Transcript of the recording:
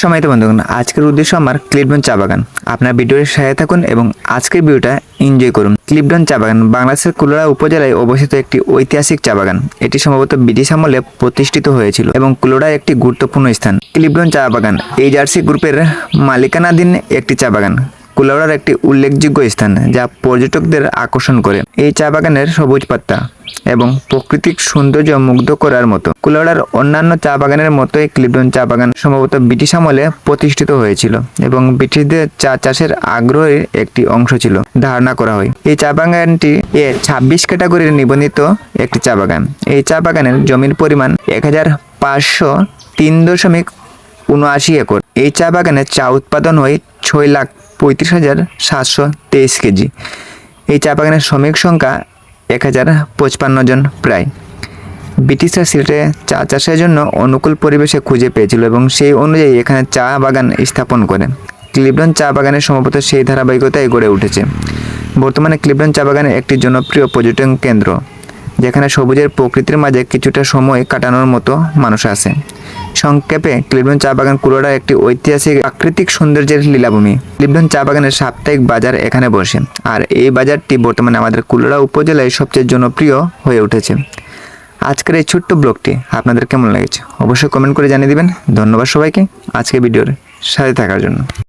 সম্মানিত বন্ধুগণ, আজকের উদ্দেশ্য আমার ক্লিফটন চা বাগান। আপনার ভিডিওর সাথে থাকুন এবং আজকের ভিডিওটা এনজয় করুন। ক্লিফটন চা বাগান বাংলাদেশের কুলাউড়া উপজেলায় অবস্থিত একটি ঐতিহাসিক চা বাগান। এটি সম্ভবত ব্রিটিশ আমলে প্রতিষ্ঠিত হয়েছিল এবং কুলাউড়ার একটি গুরুত্বপূর্ণ স্থান। ক্লিফটন চা বাগান এই জার্সি গ্রুপের মালিকানাধীন একটি চা বাগান। কুলাউড়ার একটি উল্লেখযোগ্য স্থান যা পর্যটকদের আকর্ষণ করে। এই চা বাগানের সবুজ পাতা এবং প্রাকৃতিক সৌন্দর্য মুগ্ধ করার মতো। কুলাউড়ার অন্যান্য চা বাগানের মতোই ক্লিফটন চা বাগান সম্ভবত ব্রিটিশ আমলে প্রতিষ্ঠিত হয়েছিল এবং ব্রিটিশদের চা চাষের আগ্রহের একটি অংশ ছিল ধারণা করা হয়। এই চা বাগানটি 26 ক্যাটাগরির নিবন্ধিত একটি চা বাগান। এই চা বাগানের জমির পরিমাণ 1503.79 একর। এই চা বাগানে চা উৎপাদন হয় 6,35,723 কেজি। এই চা বাগানের শ্রমিক সংখ্যা 1055 জন প্রায়। ব্রিটিশরা সিলেটে চা চাষের জন্য অনুকূল পরিবেশে খুঁজে পেয়েছিল এবং সেই অনুযায়ী এখানে চা বাগান স্থাপন করে। ক্লিফটন চা বাগানের সম্ভবত সেই ধারাবাহিকতায় গড়ে উঠেছে। বর্তমানে ক্লিফটন চা বাগানের একটি জনপ্রিয় পর্যটন কেন্দ্র, যেখানে সবুজের প্রকৃতির মাঝে কিছুটা সময় কাটানোর মতো মানুষ আছে। সংক্ষেপে, ক্লিফটন চা বাগান কুলাউড়ার একটি ঐতিহাসিক প্রাকৃতিক সৌন্দর্যের লীলাভূমি। ক্লিফটন চা বাগানের সাপ্তাহিক বাজার এখানে বসে, আর এই বাজারটি বর্তমানে আমাদের কুলাউড়া উপজেলায় সবচেয়ে জনপ্রিয় হয়ে উঠেছে। আজকের এই ছোট্ট ব্লগটি আপনাদের কেমন লেগেছে অবশ্যই কমেন্ট করে জানিয়ে দিবেন। ধন্যবাদ সবাইকে আজকে ভিডিওর সাথে থাকার জন্য।